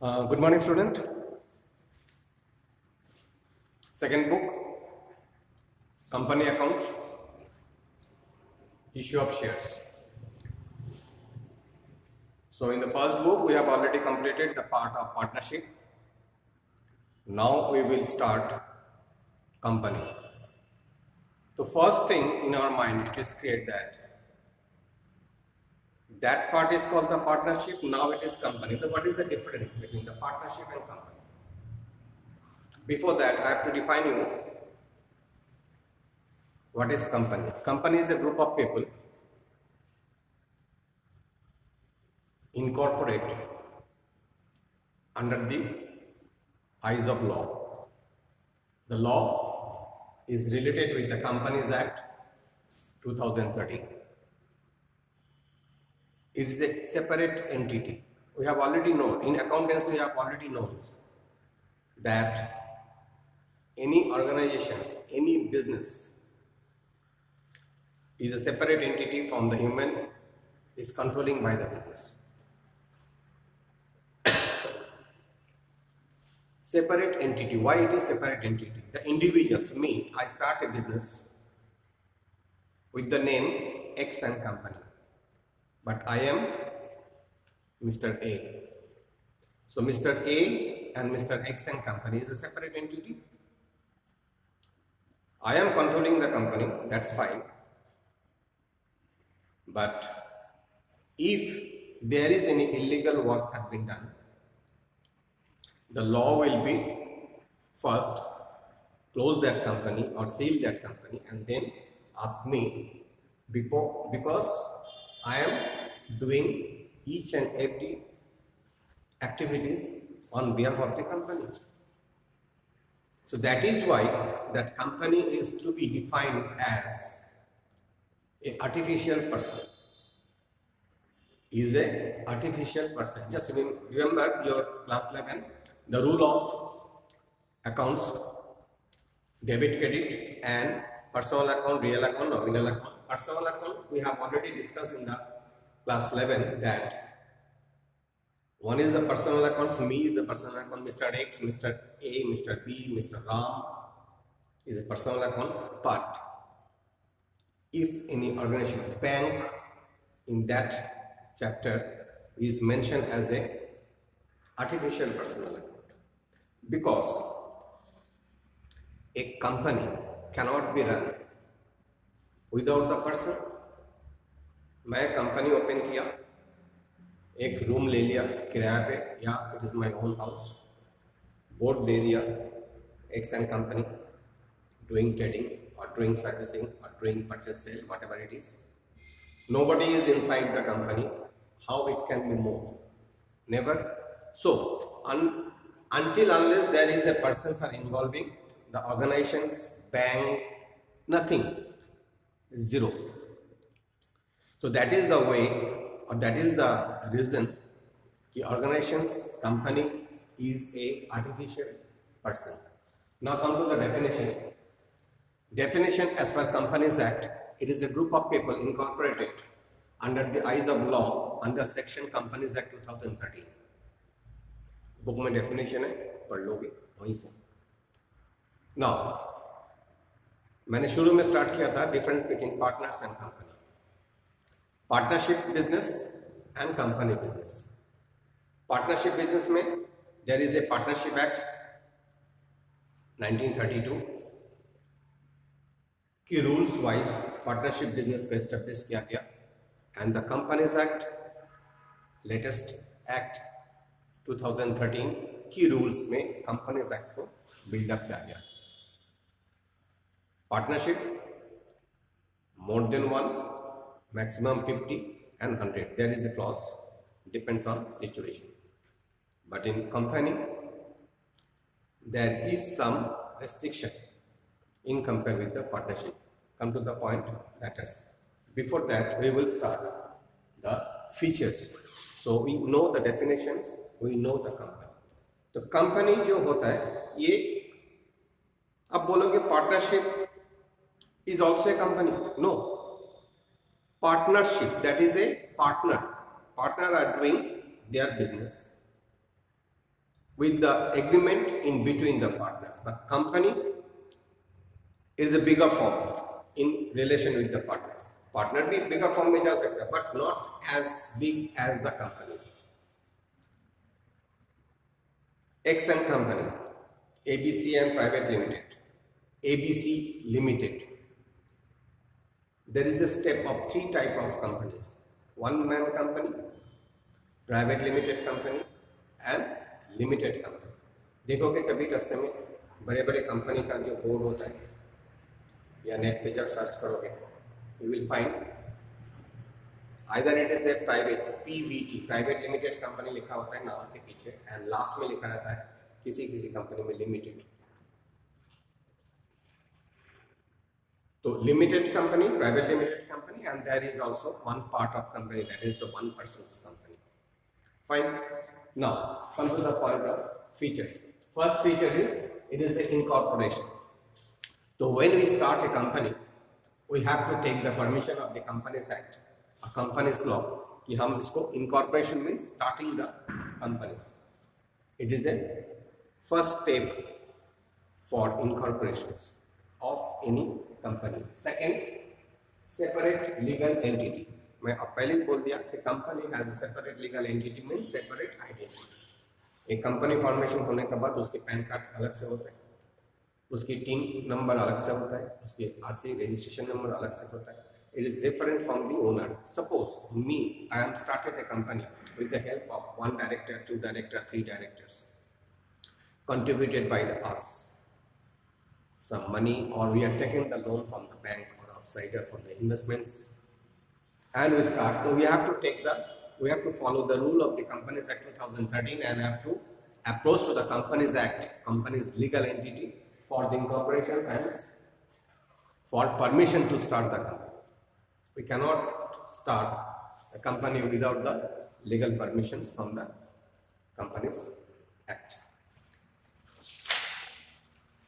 Good morning, student. Second book, company accounts, issue of shares. So in the first book, we have already completed the part of partnership. Now we will start company. The first thing in our mind, it is clear that part is called the partnership. Now it is company. So what is the difference between the partnership and company? Before that, I have to define you what is company. Company is a group of people incorporate under the eyes of law. The law is related with the Companies Act 2013. It is a separate entity. We have already known, in accountancy we have already known that any organizations, any business is a separate entity from the human is controlling by the business. Separate entity. Why it is separate entity? The individuals, me, I start a business with the name X and company, but I am Mr. A. So Mr. A and Mr. X and company is a separate entity. I am controlling the company, that's fine. But if there is any illegal works have been done, the law will be first close that company or seal that company and then ask me because I am doing each and every activities on behalf of the company. So that is why that company is to be defined as an artificial person. Is a artificial person. Just remember your class 11, the rule of accounts, debit, credit, and personal account, real account, nominal account. Personal account we have already discussed in the class 11 that one is the personal accounts, me is the personal account, Mr. X, Mr. A, Mr. B, Mr. Ram is a personal account. But if any organization, bank in that chapter is mentioned as a artificial personal account, because a company cannot be run without the person. मैं company open किया, एक room ले लिया किराया पे या it is my own house, board दे दिया X and company doing trading और डूइंग सर्विसिंग और doing purchase sale whatever it is. Nobody is inside the company. How it can be moved? Never. So until unless there is a persons are involving the organizations, bank, nothing, zero. So that is the way, or that is the reason the organizations, company is a artificial person. Now come to the definition. Definition as per Companies Act, it is a group of people incorporated under the eyes of law under section Companies Act 2013. Book में definition है, पढ़ लोगे वहीं से. Now मैंने शुरू में start किया था difference between partners and company. Partnership business and company business. Partnership business में there is a partnership act 1932 की रूल्स वाइज पार्टनरशिप बिजनेस को एस्टेब्लिश किया गया, and the companies act latest act 2013 की रूल्स में कंपनीज एक्ट को buildup किया गया. Partnership more than one, maximum 50 and 100. There is a clause, depends on situation. But in company, there is some restriction in compare with the partnership. Come to the point that is. Before that, we will start the features. So we know the definitions, we know the company. तो company जो होता है ये, अब बोलोगे partnership is also a company. No, partnership, that is a partner are doing their business with the agreement in between the partners. But company is a bigger firm in relation with the partners. Partner भी bigger firm में जा सकता है, but not as big as the companies. Exxon Company, ABC and Private Limited, ABC Limited. There is a step of 3 type of companies: one man company, private limited company and limited company. देखोगे कभी रास्ते में बड़े बड़े company का जो board होता है या नेट पे जब सर्च करोगे, you will find either it is a private PVT, private limited company लिखा होता है नाम के पीछे, एंड लास्ट में लिखा रहता है किसी किसी कंपनी में लिमिटेड. तो limited company, private limited company, and there is also one part of company that is a one persons company. Fine. Now come to the point of features. First feature is it is the incorporation. तो when we start a company we have to take the permission of the Companies Act, a companies law, कि हम इसको incorporation means starting the companies. It is a first step for incorporations of any company. Second, separate legal entity. मैं अब पहले ही बोल दिया कि company has a separate legal entity means separate identity. एक कंपनी फॉर्मेशन होने के बाद उसके पैन कार्ड अलग से होते हैं, उसकी टीम नंबर अलग से होता है, उसके आरसी रजिस्ट्रेशन नंबर अलग से होता है. It is different from the owner. Suppose me, I am started a company with the help of 1 director, 2 director, 3 directors contributed by us some money, or we are taking the loan from the bank or outsider for the investments, and we start. So we have to follow the rule of the Companies Act 2013 and have to approach to the Companies Act, company's legal entity, for the incorporation and for permission to start the company. We cannot start a company without the legal permissions from the Companies Act.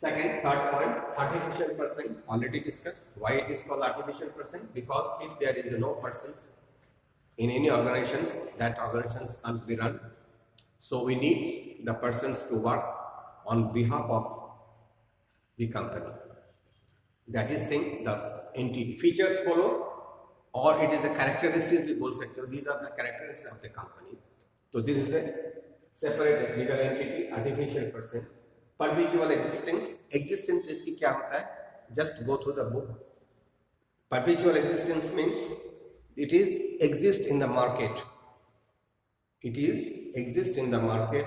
Second, third point, artificial person, already discussed. Why it is called artificial person? Because if there is no persons in any organizations, that organizations can't be run. So we need the persons to work on behalf of the company. That is thing, the entity features follow, or it is a characteristics भी बोल सकते हो. These are the characteristics of the company. So this is a separate legal entity, artificial person. Perpetual existence. Existence इसकी क्या होता है? Just go through the book. Perpetual existence means it is exist in the market. It is exist in the market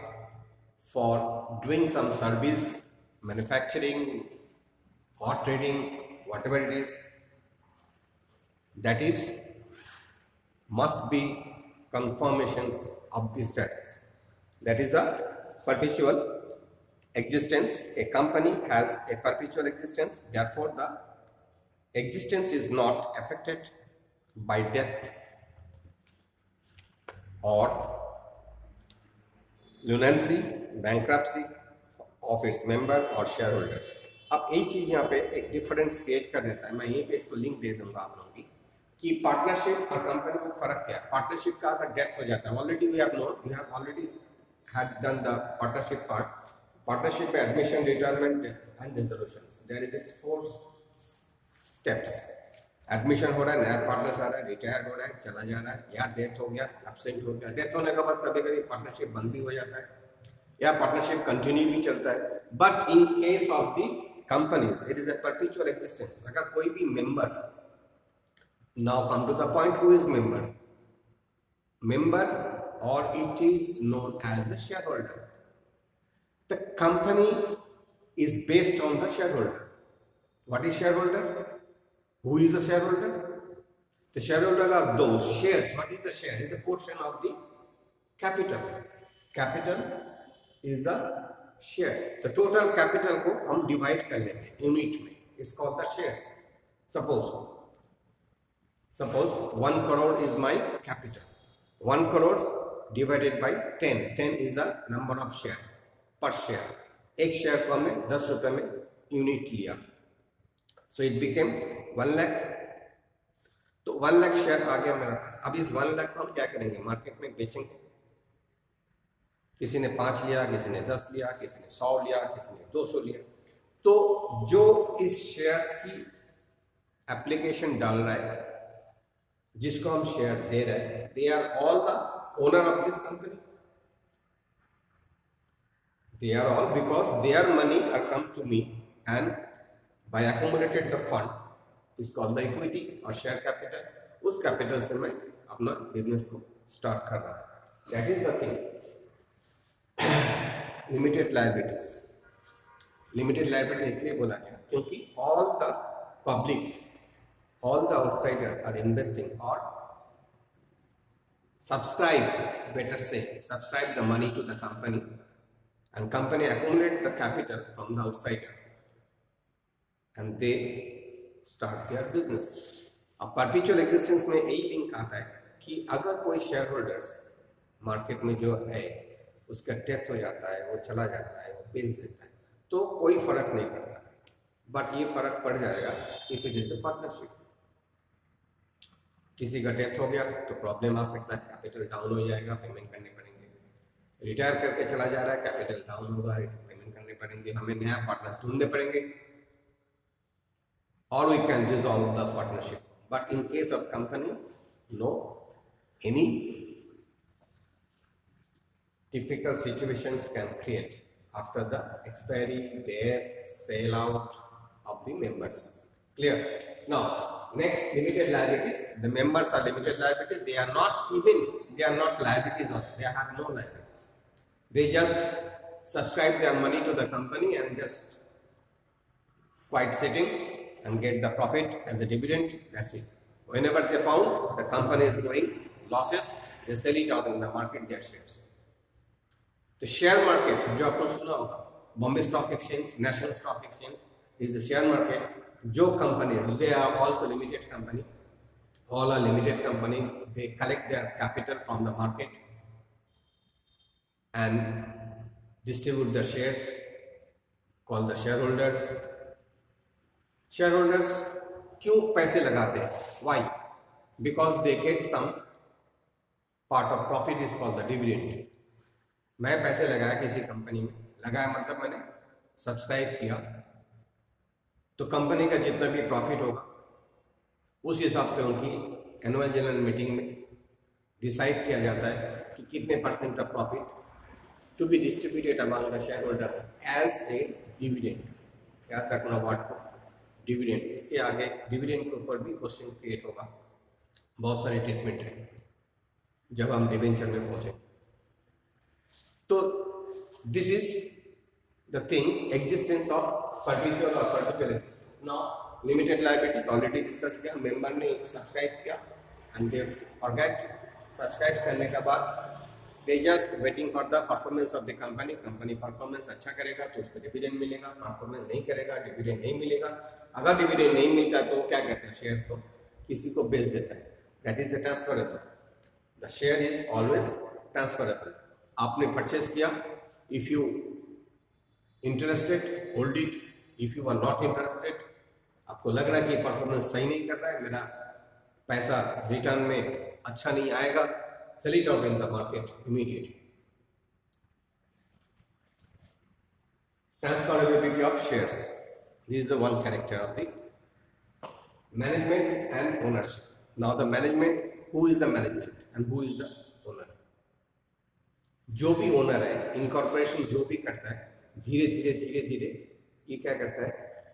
for doing some service, manufacturing or trading, whatever it is, that is must be confirmations of the status. That is the perpetual existence. A company has a perpetual existence, therefore the existence is not affected by death or lunacy, bankruptcy of its member or shareholders. अब एक चीज यहाँ पे एक difference create कर देता है. मैं यहीं पे इसको लिंक दे दूंगा आप लोगों की कि पार्टनरशिप और कंपनी में फर्क क्या है. पार्टनरशिप का अगर डेथ हो जाता है, already we have known, we have already had done the partnership part. Partnership में admission, retirement, death and dissolutions. There is 4 steps. Admission हो रहा है, नया पार्टनर आ रहा है, रिटायर हो रहा है, चला जा रहा है, या डेथ हो गया, एब्सेंट हो गया. डेथ होने के बाद कभी कभी पार्टनरशिप बंद भी हो जाता है या पार्टनरशिप कंटिन्यू भी चलता है. But in case of the companies it is a perpetual existence. अगर कोई भी member, now come to the point, who is member और it is known as a share holder. The company is based on the shareholder. What is shareholder? Who is the shareholder? The shareholder are those shares. What is the share? Is the portion of the capital. Capital is the share. The total capital को हम divide कर लेते हैं unit में. It's called the shares. Suppose 1 crore is my capital. 1 crore divided by 10. 10 is the number of share per share. एक share को हमने 10 रुपए में यूनिट लिया. So it became 1 lakh. तो 1 लाख शेयर आ गया मेरे पास. अब इस 1 लाख को हम क्या करेंगे? मार्केट में बेचेंगे. किसी ने 5 लिया, किसी ने 10 लिया, किसी ने 100 लिया, किसी ने 200 लिया। तो जो इस शेयर्स की एप्लीकेशन डाल रहा है, जिसको हम शेयर दे रहे हैं, they are all the owner of this company. They are all because their money are come to me and by accumulated the fund is called the equity or share capital. उस capital से मैं अपना business को start कर रहा हूँ। That is the thing. Limited liabilities, limited liability इसलिए बोला गया क्योंकि all the public, all the outsider are investing और subscribe, better say subscribe the money to the company and company accumulate the capital from the outsider and they start their business. अब perpetual existence में यही link आता है कि अगर कोई share holders market में जो है उसका डेथ हो जाता है, वो चला जाता है, वो बेच देता है, तो कोई फर्क नहीं पड़ता, बट ये फर्क पड़ जाएगा if it is a partnership. किसी का डेथ हो गया तो प्रॉब्लम आ सकता है, कैपिटल डाउन हो जाएगा, पेमेंट करने पड़ेंगे। रिटायर करके चला जा रहा है, कैपिटल डाउन होगा, पेमेंट करने पड़ेंगे, हमें नया पार्टनर्स ढूंढने पड़ेंगे, और we can dissolve the partnership. But in case of company, no any typical situations can create after the expiry, death, sale out of the members. Clear? Now, next, limited liabilities. The members are limited liabilities. They are not even, they are not liabilities also. They have no liabilities. They just subscribe their money to the company and just quite sitting and get the profit as a dividend. That's it. Whenever they found the company is going losses, they sell it out in the market, their shares. तो share market जो आपने सुना होगा, Bombay stock exchange, national stock exchange is the share market. जो company, they are also limited company, all are limited company, they collect their capital from the market and distribute the shares, call the share holders. Share holders क्यों पैसे लगाते हैं? Why? Because they get some part of profit is called the dividend. मैं पैसे लगाया किसी company में, लगाया मतलब मैंने सब्सक्राइब किया, तो कंपनी का जितना भी प्रॉफिट होगा उस हिसाब से उनकी एनुअल जनरल मीटिंग में डिसाइड किया जाता है कि कितने % of profit to be distributed among the share holders as a dividend. याद रखना वर्ड को, डिविडेंड। इसके आगे डिविडेंड के ऊपर भी क्वेश्चन क्रिएट होगा, बहुत सारे ट्रीटमेंट है जब हम डिवेंचर में पहुंचे। तो this is the thing, existence of particular और particular. Now limited liabilities already discuss किया, मेंबर ने सब्सक्राइब किया एंड दे फॉरगेट। सब्सक्राइब करने के बाद they just waiting for the performance of the company. Company performance अच्छा करेगा तो उसको डिविडेंड मिलेगा, परफॉर्मेंस नहीं करेगा डिविडेंड नहीं मिलेगा। अगर डिविडेंड नहीं मिलता तो क्या करते हैं, शेयर्स को किसी को बेच देता है। That is the transferable. The share is always transferable. आपने परचेस किया, if you interested hold it, if you are not interested, आपको लग रहा है कि परफॉर्मेंस सही नहीं कर रहा है, मेरा पैसा रिटर्न में अच्छा नहीं आएगा, sell it out in the market immediately. Transferability of shares, this is the one character of the management and ownership. Now the management, who is the management and who is the owner? जो भी owner है, incorporation जो भी करता है, धीरे धीरे ये क्या करता है,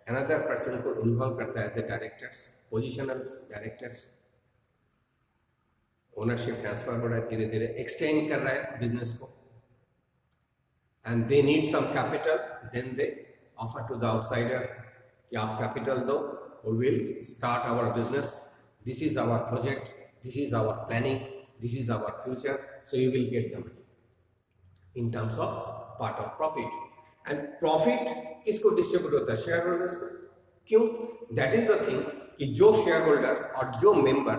अनदर पर्सन को इन्वॉल्व करता है as a directors, positional directors. Ownership transfer हो रहा है, धीरे धीरे एक्सटेंड कर रहा है बिजनेस को, and they need some capital, then they offer to the outsider कि आप कैपिटल दो, we will start our business, this is our project, this is our planning, this is our future, so you will get the money in terms of part of profit. And profit किसको distribute होता है? Share holders को। क्यों? That is the thing कि जो share holders और जो member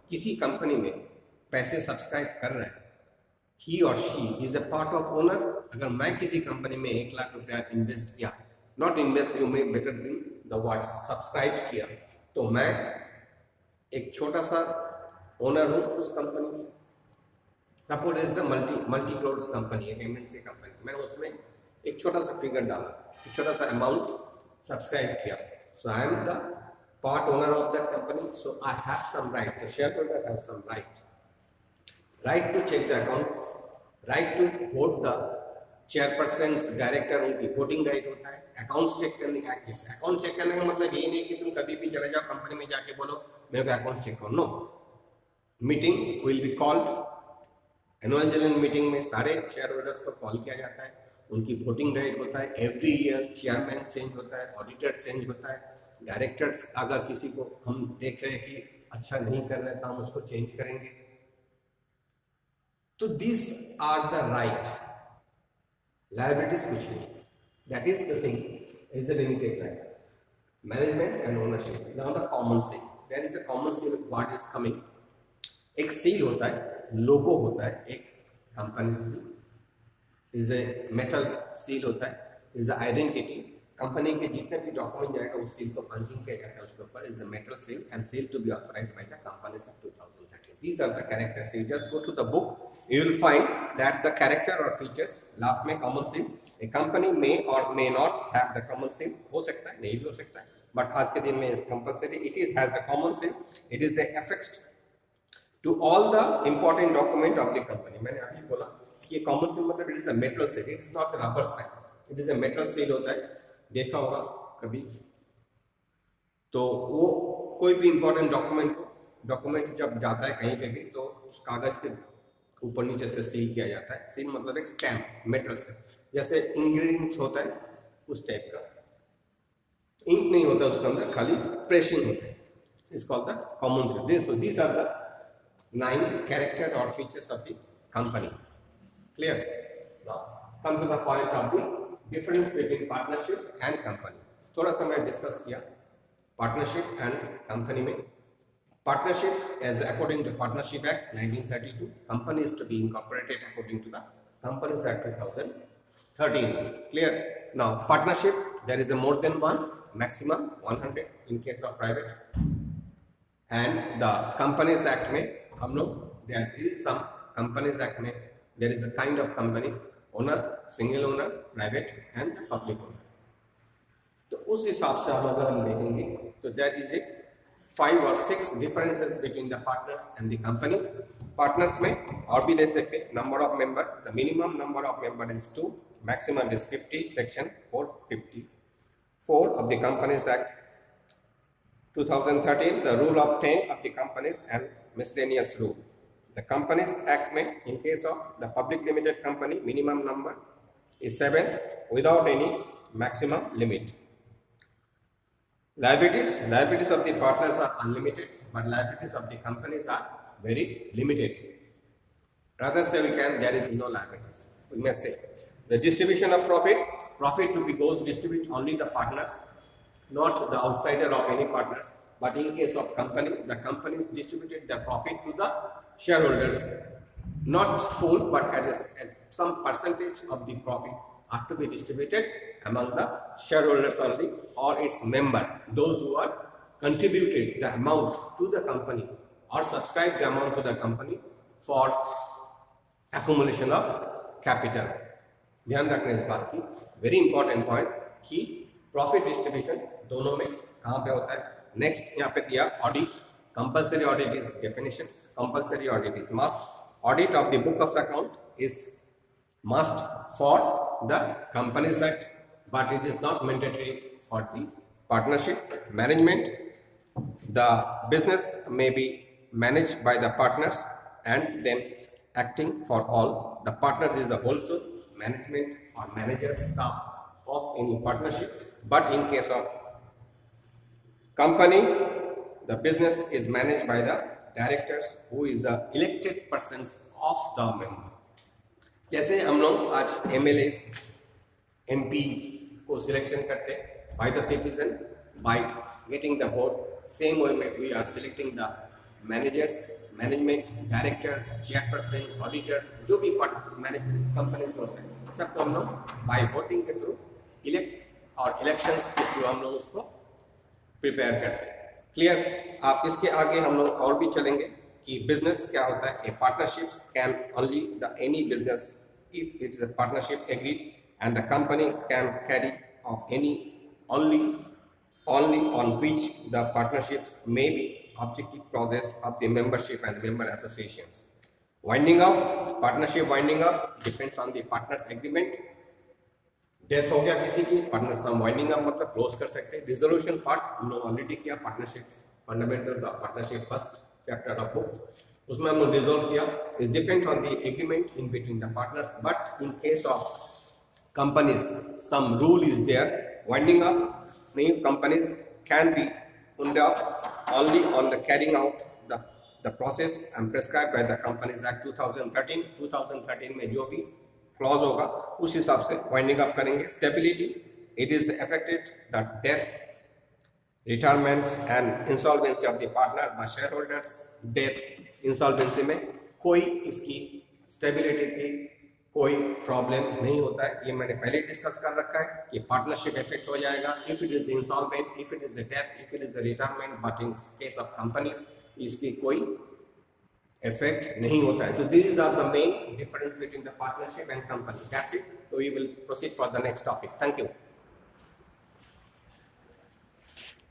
किसी कंपनी में पैसे सब्सक्राइब कर रहे हैं, ही और she is a part of owner. अगर मैं किसी कंपनी में 1 लाख रुपया इन्वेस्ट किया, not invest, you may better thing the word subscribe किया, तो मैं एक छोटा सा ओनर हूं उस कंपनी की, suppose is the multi crores company, एक एमएनसी कंपनी, मैं उसमें एक छोटा सा फिगर डाला, एक छोटा सा अमाउंट सब्सक्राइब किया, so I am the part owner of that company, so I have some right, the share holder have some right to check the accounts, right to vote the chairperson, director, उनकी voting right होता है। Accounts check करने का, account check करने का मतलब ये नहीं कि तुम कभी भी चले जाओ कंपनी में जाके बोलो मेरे को अकाउंट चेक करो, no, meeting will be called, annual general meeting में सारे शेयर होल्डर्स को कॉल किया जाता है, उनकी वोटिंग राइट होता है, एवरी ईयर चेयरमैन चेंज होता है, ऑडिटर चेंज होता है, डायरेक्टर्स अगर किसी को हम देख रहे हैं कि अच्छा नहीं कर रहे तो हम उसको चेंज करेंगे। तो this are the right, liabilities कुछ नहीं, that is the thing, is the limited right, management and ownership. Now the common seal, there is a common seal what is coming, एक सील होता है, लोगो होता है एक कंपनी की, इज ए मेटल सील होता है, इज द आइडेंटिटी, कंपनी के जितने भी डॉक्यूमेंट जाएगा उस सील को पंचिंग किया जाता है उसके ऊपर, is the metal seal and seal to be authorized by the companies of 2013। These are the characters. You just go to the book, you will find that the character or features, last में common seal, a company may or may not have the common seal, हो सकता है, नहीं भी हो सकता है, but आज के दिन में is compulsory, it is has the common seal, it is affixed to all the important document of the company। मैंने अभी बोला कि ये common seal मतलब it is a metal seal, it is not a rubber stamp, it is a metal seal होता है, देखा होगा कभी, तो वो कोई भी important डॉक्यूमेंट जब जाता है कहीं पे भी तो उस कागज के ऊपर नीचे से सील किया जाता है। सील मतलब एक स्टैम्प, मेटल से, जैसे इंग्रेडिएंट्स होता है उस टाइप का, इंक नहीं होता उसके अंदर, खाली प्रेसिंग होता है, is called the common seal. तो दीज आर द 9 कैरेक्टर और features of the company. Clear? Now come to the point of the difference between partnership and company. थोड़ा सा मैं डिस्कस किया पार्टनरशिप एंड कंपनी में। Partnership, as according to Partnership Act 1932, company is to be incorporated according to the Companies Act 2013. Clear? Now, partnership, there is a more than one, maximum 100 in case of private. And the Companies Act में हम लोग, there is some Companies Act में there is a kind of company, owner, single owner, private and the public owner. तो उस हिसाब से हम अगर हम देखेंगे तो there is a 5 or 6 differences between the partners and the companies. Partners में और भी ले सकते, number of member, the minimum number of member is 2, maximum is 50, section 454 of the Companies Act 2013, the rule of 10 of the companies and miscellaneous rule. The Companies Act में in case of the public limited company, minimum number is 7 without any maximum limit. Liabilities of the partners are unlimited, but liabilities of the companies are very limited. Rather say there is no liabilities. We may say the distribution of profit to be goes distribute only the partners, not the outsider of any partners. But in case of company, the companies distributed their profit to the shareholders, not full, but as some percentage of the profit are to be distributed among the shareholders only or its member, those who are contributed the amount to the company or subscribed the amount to the company for accumulation of capital. ध्यान रखना इस बात की, very important point, कि profit distribution दोनों में कहाँ पे होता है। नेक्स्ट यहाँ पे दिया audit, compulsory audit is definition, compulsory audit is must, audit of the book of account is must for the Companies Act, but it is not mandatory for the partnership. Management, the business may be managed by the partners and then acting for all. The partners is also management or manager staff of any partnership, but in case of company, the business is managed by the directors who is the elected persons of the member. जैसे हम लोग आज MLA MP को selection करते हैं by the citizen by getting the vote, same way में we are selecting the managers, management, director, chairperson, auditor, जो भी कंपनीज में होते हैं सबको हम लोग बाय वोटिंग के थ्रू इलेक्ट और इलेक्शंस के थ्रू हम लोग उसको प्रिपेयर करते हैं। क्लियर? आप इसके आगे हम लोग और भी चलेंगे, कि बिजनेस क्या होता है. A partnerships can only the any business if it is a partnership agreed, and the companies can carry of any only on which the partnerships may be objective process of the membership and member associations. Winding off, partnership winding up depends on the partners agreement. Death हो गया किसी की, partner सम winding up मतलब close कर सकते हैं. Dissolution part हम लोग ऑलरेडी किया, partnership fundamentals of partnership first chapter of book, उसमें हम लोग डिसोल्व किया. Is depend on the agreement in between the partners, but in case of companies some rule is there. Winding up, new companies can be wound up only on the carrying out the process and prescribed by the Companies Act 2013. 2013 में जो भी clause होगा उस हिसाब से winding up करेंगे. Stability, it is affected the death, retirements and insolvency of the partner by share holders. Death insolvency में कोई इसकी स्टेबिलिटी की कोई प्रॉब्लम नहीं होता है. ये मैंने पहले डिस्कस कर रखा है कि पार्टनरशिप इफेक्ट हो जाएगा if it is insolvent, if it is the death, if it is the retirement, but in case of companies इसकी कोई इफेक्ट नहीं होता है. तो these are the main difference between the partnership and company. That's it. So we will proceed for the next topic. Thank you.